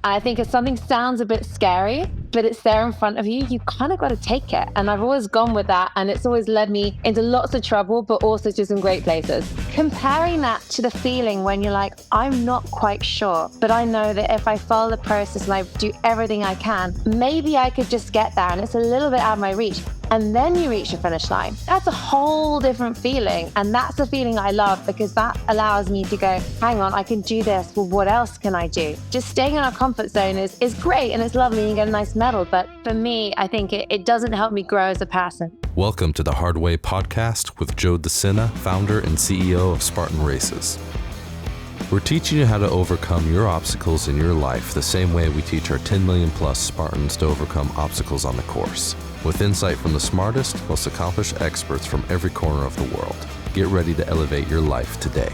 I think if something sounds a bit scary, but it's there in front of you, you kind of got to take it. And I've always gone with that. And it's always led me into lots of trouble, but also to some great places. Comparing that to the feeling when you're like, I'm not quite sure, but I know that if I follow the process and I do everything I can, maybe I could just get there. And it's a little bit out of my reach. And then you reach the finish line. That's a whole different feeling. And that's a feeling I love because that allows me to go, hang on, I can do this. Well, what else can I do? Just staying in our comfort zone is great and it's lovely and you get a nice medal. But for me, I think it doesn't help me grow as a person. Welcome to the Hard Way podcast with Joe Sena, founder and CEO of Spartan Races. We're teaching you how to overcome your obstacles in your life the same way we teach our 10 million plus Spartans to overcome obstacles on the course. With insight from the smartest, most accomplished experts from every corner of the world. Get ready to elevate your life today.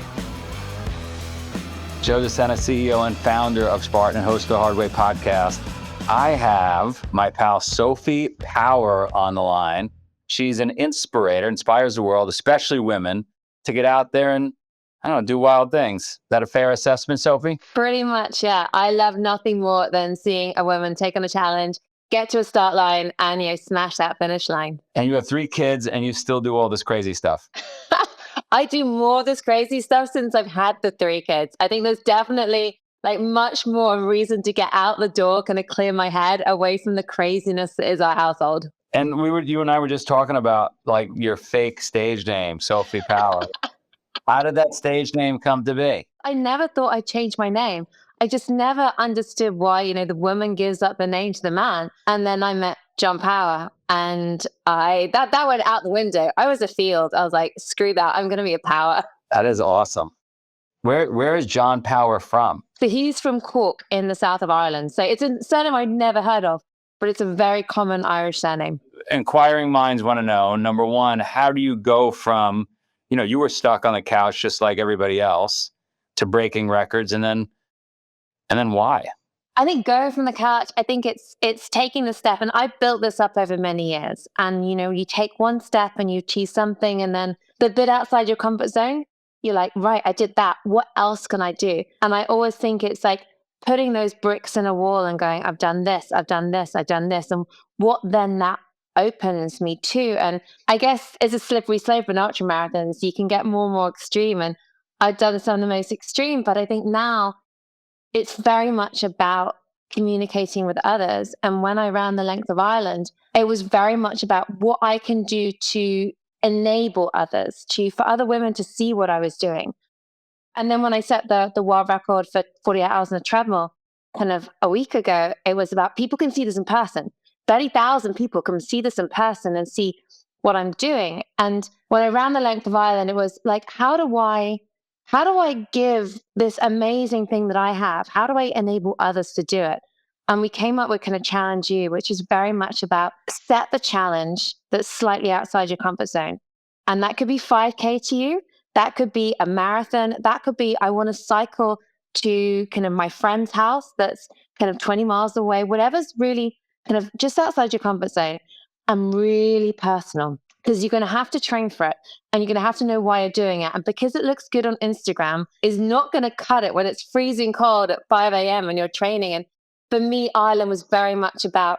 Joe Sena, CEO and founder of Spartan and host of the Hard Way podcast. I have my pal Sophie Power on the line. She's an inspires the world, especially women, to get out there and, I don't know, do wild things. Is that a fair assessment, Sophie? Pretty much, yeah. I love nothing more than seeing a woman take on a challenge, get to a start line and, smash that finish line. And you have 3 kids and you still do all this crazy stuff. I do more of this crazy stuff since I've had the 3 kids. I think there's definitely much more reason to get out the door, kind of clear my head away from the craziness that is our household. And you and I were just talking about your fake stage name, Sophie Power. How did that stage name come to be? I never thought I'd change my name. I just never understood why, the woman gives up the name to the man. And then I met John Power and that went out the window. I was a field. I was like, screw that. I'm going to be a Power. That is awesome. Where is John Power from? So he's from Cork in the south of Ireland. So it's a surname I'd never heard of, but it's a very common Irish surname. Inquiring minds want to know, number one, how do you go from, you were stuck on the couch just like everybody else, to breaking records, and then why? I think going from the couch, I think it's taking the step, and I built this up over many years. And you take one step and you achieve something, and then the bit outside your comfort zone, you're like, right, I did that. What else can I do? And I always think it's like putting those bricks in a wall and going, I've done this, I've done this, I've done this, and what then that opens me to. And I guess it's a slippery slope in ultra marathons. You can get more and more extreme, and I've done some of the most extreme, but I think now it's very much about communicating with others. And when I ran the length of Ireland, it was very much about what I can do to enable others, for other women to see what I was doing. And then when I set the world record for 48 hours on a treadmill kind of a week ago, it was about people can see this in person. 30,000 people can see this in person and see what I'm doing. And when I ran the length of Ireland, it was like, how do I give this amazing thing that I have? How do I enable others to do it? And we came up with kind of Challenge You, which is very much about set the challenge that's slightly outside your comfort zone. And that could be 5K to you. That could be a marathon. That could be, I want to cycle to kind of my friend's house that's kind of 20 miles away, whatever's really kind of just outside your comfort zone and really personal. Because you're going to have to train for it and you're going to have to know why you're doing it. And because it looks good on Instagram is not going to cut it when it's freezing cold at 5 a.m. and you're training. And for me, Ireland was very much about,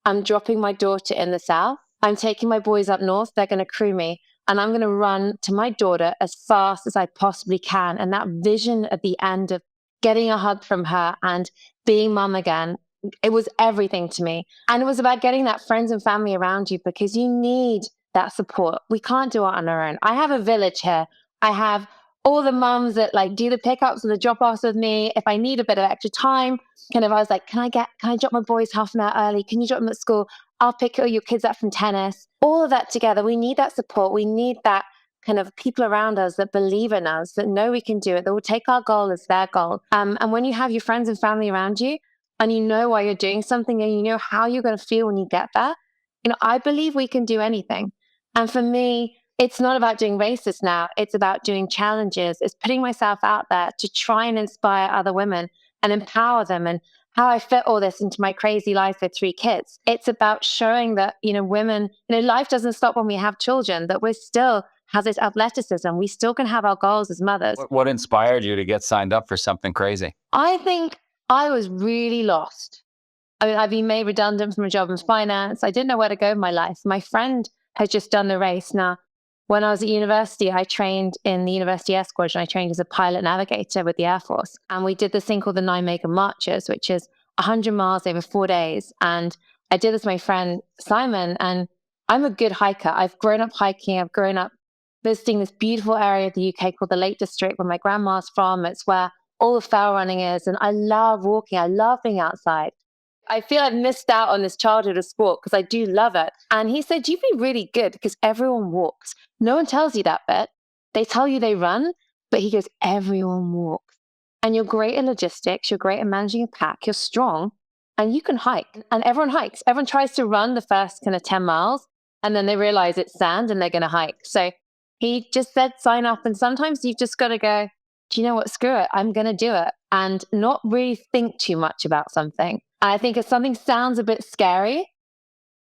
I'm dropping my daughter in the south. I'm taking my boys up north. They're going to crew me. And I'm going to run to my daughter as fast as I possibly can. And that vision at the end of getting a hug from her and being mum again, it was everything to me. And it was about getting that friends and family around you because you need that support. We can't do it on our own. I have a village here. I have all the mums that do the pickups and the drop-offs with me. If I need a bit of extra time, I was like, can I drop my boys half an hour early? Can you drop them at school? I'll pick all your kids up from tennis. All of that together. We need that support. We need that kind of people around us that believe in us, that know we can do it, that will take our goal as their goal. And when you have your friends and family around you and you know why you're doing something and you know how you're going to feel when you get there, I believe we can do anything. And for me, it's not about doing races now. It's about doing challenges. It's putting myself out there to try and inspire other women and empower them. And how I fit all this into my crazy life with 3 kids. It's about showing that, women, life doesn't stop when we have children, that we're still has this athleticism. We still can have our goals as mothers. What inspired you to get signed up for something crazy? I think I was really lost. I mean, I've been made redundant from a job in finance. I didn't know where to go in my life. My friend had just done the race. Now, when I was at university, I trained in the University Air Squadron. I trained as a pilot navigator with the Air Force. And we did this thing called the 9 Mega Marches, which is 100 miles over 4 days. And I did this with my friend Simon. And I'm a good hiker. I've grown up hiking. I've grown up visiting this beautiful area of the UK called the Lake District, where my grandma's from. It's where all the fell running is. And I love walking. I love being outside. I feel I've missed out on this childhood of sport because I do love it. And he said, you'd be really good because everyone walks. No one tells you that bit. They tell you they run, but he goes, everyone walks. And you're great at logistics. You're great at managing a pack. You're strong and you can hike. And everyone hikes. Everyone tries to run the first kind of 10 miles and then they realize it's sand and they're going to hike. So he just said, sign up. And sometimes you've just got to go, do you know what? Screw it. I'm going to do it. And not really think too much about something. I think if something sounds a bit scary,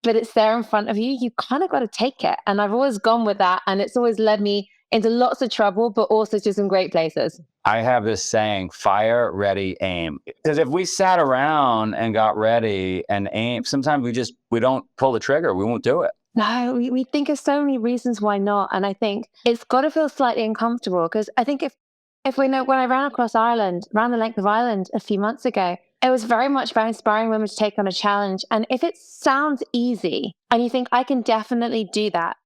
but it's there in front of you, you kind of got to take it. And I've always gone with that. And it's always led me into lots of trouble, but also to some great places. I have this saying, fire, ready, aim. Because if we sat around and got ready and aim, sometimes we don't pull the trigger. We won't do it. No, we think of so many reasons why not. And I think it's got to feel slightly uncomfortable because I think if we know, when I ran across Ireland, ran the length of Ireland a few months ago, it was very much about inspiring women to take on a challenge. And if it sounds easy and you think I can definitely do that,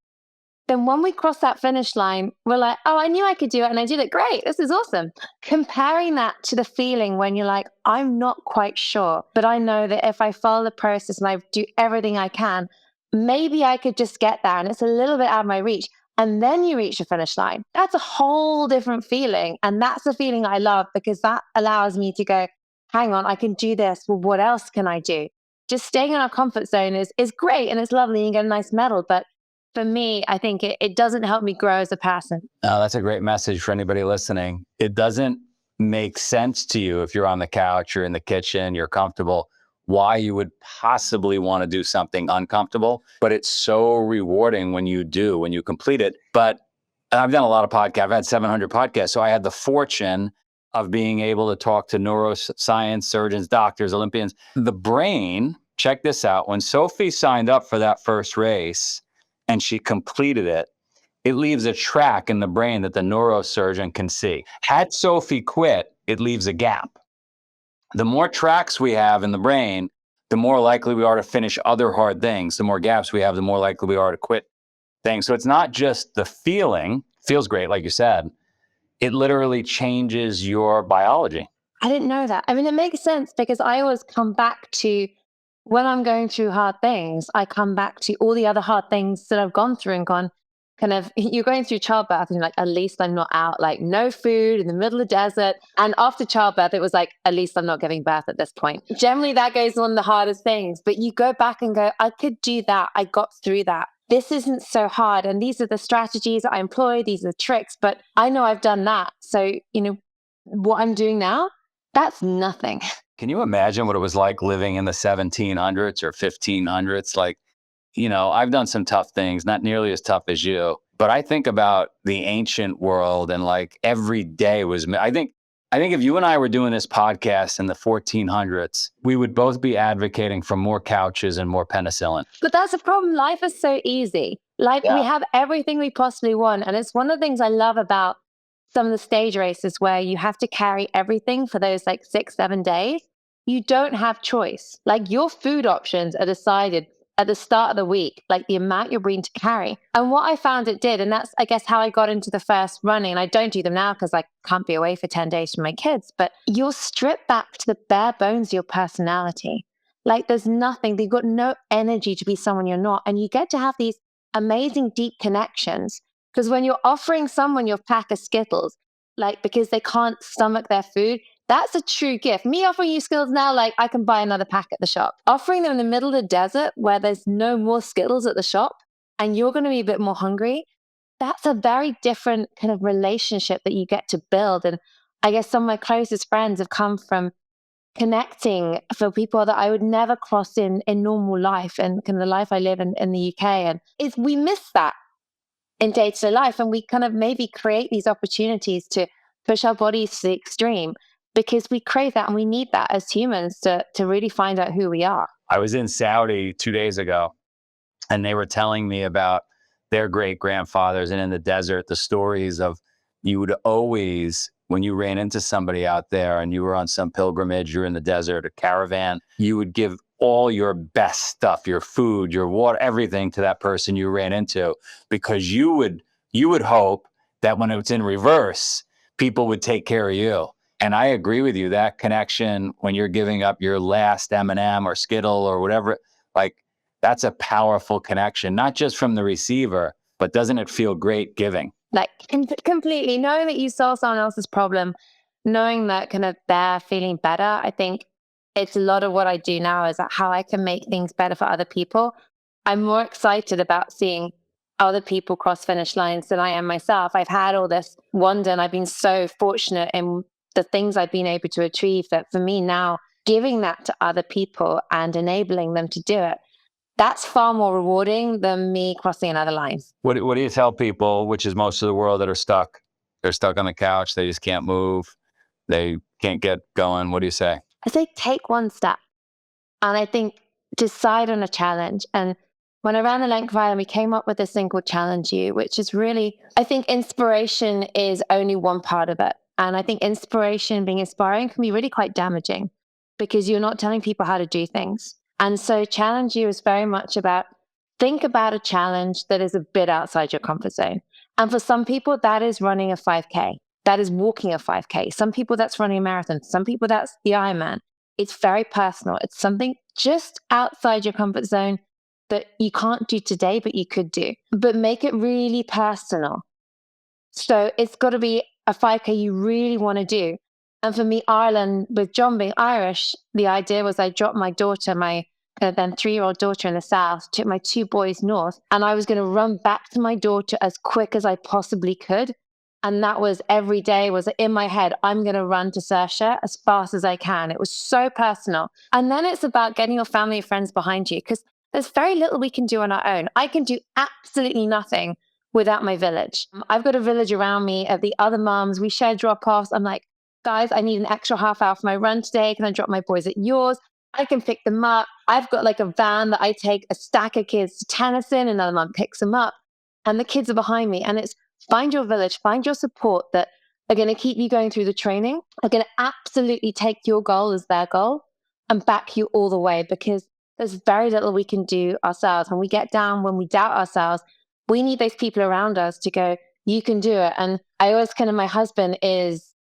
then when we cross that finish line, we're like, oh, I knew I could do it. And I did it. Great. This is awesome. Comparing that to the feeling when you're like, I'm not quite sure, but I know that if I follow the process and I do everything I can, maybe I could just get there. And it's a little bit out of my reach. And then you reach the finish line. That's a whole different feeling. And that's the feeling I love because that allows me to go, hang on, I can do this. Well, what else can I do? Just staying in our comfort zone is great and it's lovely and you get a nice medal. But for me, I think it doesn't help me grow as a person. Oh, that's a great message for anybody listening. It doesn't make sense to you if you're on the couch, you're in the kitchen, you're comfortable, why you would possibly want to do something uncomfortable. But it's so rewarding when you do, when you complete it. But I've done a lot of podcasts. I've had 700 podcasts. So I had the fortune of being able to talk to neuroscience surgeons, doctors, Olympians. The brain, check this out. When Sophie signed up for that first race and she completed it, it leaves a track in the brain that the neurosurgeon can see. Had Sophie quit, it leaves a gap. The more tracks we have in the brain, the more likely we are to finish other hard things. The more gaps we have, the more likely we are to quit things. So it's not just the feeling, feels great, like you said. It literally changes your biology. I didn't know that. I mean, it makes sense because I always come back to when I'm going through hard things, I come back to all the other hard things that I've gone through and gone, kind of, you're going through childbirth and you're like, at least I'm not out, like no food in the middle of the desert. And after childbirth, it was like, at least I'm not giving birth at this point. Generally, that goes on the hardest things, but you go back and go, I could do that. I got through that. This isn't so hard. And these are the strategies I employ. These are the tricks, but I know I've done that. So, what I'm doing now, that's nothing. Can you imagine what it was like living in the 1700s or 1500s? Like, I've done some tough things, not nearly as tough as you, but I think about the ancient world and like every day was, I think if you and I were doing this podcast in the 1400s, we would both be advocating for more couches and more penicillin. But that's the problem. Life is so easy. We have everything we possibly want. And it's one of the things I love about some of the stage races where you have to carry everything for those like 6-7 days. You don't have choice. Like your food options are decided at the start of the week, like the amount you're willing to carry. And what I found it did, and that's, I guess, how I got into the first running, and I don't do them now because I can't be away for 10 days from my kids, but you're stripped back to the bare bones of your personality. Like there's nothing, you've got no energy to be someone you're not. And you get to have these amazing deep connections because when you're offering someone your pack of Skittles, like because they can't stomach their food, that's a true gift. Me offering you Skittles now, like I can buy another pack at the shop. Offering them in the middle of the desert where there's no more Skittles at the shop and you're going to be a bit more hungry, that's a very different kind of relationship that you get to build. And I guess some of my closest friends have come from connecting for people that I would never cross in normal life and kind of the life I live in the UK. And we miss that in day-to-day life. And we kind of maybe create these opportunities to push our bodies to the extreme. because we crave that and we need that as humans to really find out who we are. I was in Saudi 2 days ago, and they were telling me about their great grandfathers and in the desert, the stories of you would always, when you ran into somebody out there and you were on some pilgrimage, you're in the desert, a caravan, you would give all your best stuff, your food, your water, everything to that person you ran into, because you would hope that when it's in reverse, people would take care of you. And I agree with you, that connection when you're giving up your last M&M or Skittle or whatever, like that's a powerful connection, not just from the receiver, but doesn't it feel great giving? Like completely knowing that you solve someone else's problem, knowing that kind of they're feeling better. I think it's a lot of what I do now is how I can make things better for other people. I'm more excited about seeing other people cross finish lines than I am myself. I've had all this wonder and I've been so fortunate in the things I've been able to achieve that for me now, giving that to other people and enabling them to do it, that's far more rewarding than me crossing another line. What do you tell people, which is most of the world, that are stuck? They're stuck on the couch. They just can't move. They can't get going. What do you say? I say take one step. And I think decide on a challenge. And when I ran the Length of Ireland, we came up with this thing called Challenge You, which is really, I think inspiration is only one part of it. And I think inspiration, being inspiring, can be really quite damaging because you're not telling people how to do things. And so Challenge You is very much about, think about a challenge that is a bit outside your comfort zone. And for some people, that is running a 5K. That is walking a 5K. Some people, that's running a marathon. Some people, that's the Ironman. It's very personal. It's something just outside your comfort zone that you can't do today, but you could do. But make it really personal. So it's got to be a 5K you really want to do. And for me, Ireland, with John being Irish, the idea was I dropped my daughter, my then 3-year-old daughter in the south, took my 2 boys north, and I was going to run back to my daughter as quick as I possibly could. And that was every day was in my head, I'm going to run to Saoirse as fast as I can. It was so personal. And then it's about getting your family and friends behind you because there's very little we can do on our own. I can do absolutely nothing without my village. I've got a village around me of the other moms. We share drop-offs. I'm like, guys, I need an extra half hour for my run today. Can I drop my boys at yours? I can pick them up. I've got like a van that I take a stack of kids to tennis in. Another mom picks them up. And the kids are behind me. And it's find your village, find your support that are going to keep you going through the training, are going to absolutely take your goal as their goal and back you all the way because there's very little we can do ourselves. When we get down, when we doubt ourselves, we need those people around us to go, you can do it. And I always my husband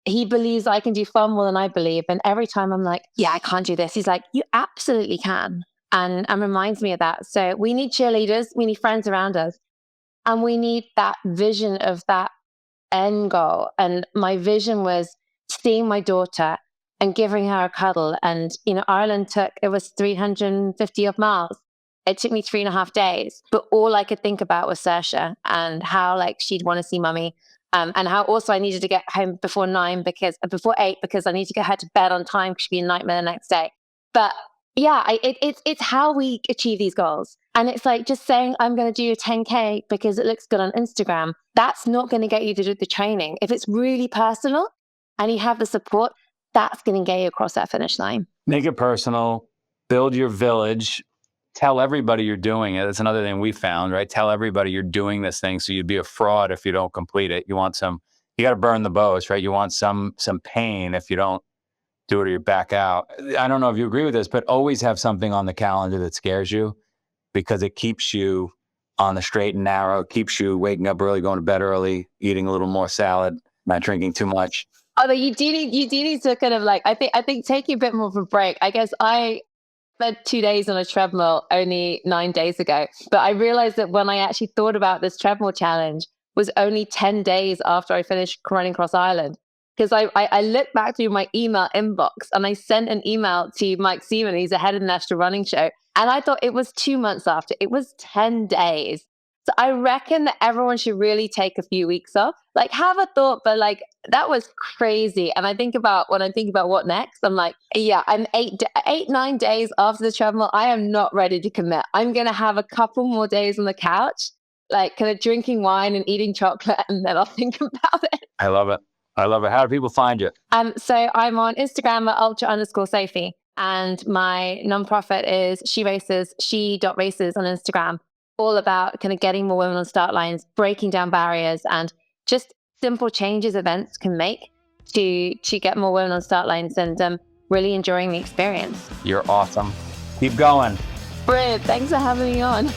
he believes I can do far more than I believe. And every time I'm like, yeah, I can't do this. He's like, you absolutely can. And reminds me of that. So we need cheerleaders. We need friends around us. And we need that vision of that end goal. And my vision was seeing my daughter and giving her a cuddle. And, Ireland it was 350 odd miles. It took me 3.5 days. But all I could think about was Saoirse and how she'd want to see mummy. And how also I needed to get home before 8 because I need to get her to bed on time because she'd be a nightmare the next day. But yeah, it's how we achieve these goals. And it's like just saying, I'm going to do a 10K because it looks good on Instagram. That's not going to get you to do the training. If it's really personal and you have the support, that's going to get you across that finish line. Make it personal, build your village, tell everybody you're doing it. That's another thing we found, right? Tell everybody you're doing this thing. So you'd be a fraud if you don't complete it. You got to burn the boats, right? You want some pain if you don't do it or you back out. I don't know if you agree with this, but always have something on the calendar that scares you because it keeps you on the straight and narrow. It keeps you waking up early, going to bed early, eating a little more salad, not drinking too much. Although you do need to kind of I think taking a bit more of a break. I guess I spent 2 days on a treadmill only 9 days ago, but I realized that when I actually thought about this treadmill challenge was only 10 days after I finished running across Ireland. Because I looked back through my email inbox and I sent an email to Mike Seaman, he's the head of the National Running Show. And I thought it was 2 months after. It was 10 days. So I reckon that everyone should really take a few weeks off. Have a thought, but that was crazy. And when I think about what next, I'm like, yeah, I'm 9 days after the treadmill. I am not ready to commit. I'm going to have a couple more days on the couch, kind of drinking wine and eating chocolate, and then I'll think about it. I love it. I love it. How do people find you? So I'm on Instagram at ultra_Sophie. And my nonprofit is she.races on Instagram, all about kind of getting more women on start lines, breaking down barriers, and just simple changes events can make to get more women on start lines, and really enjoying the experience. You're awesome. Keep going. Brilliant. Thanks for having me on.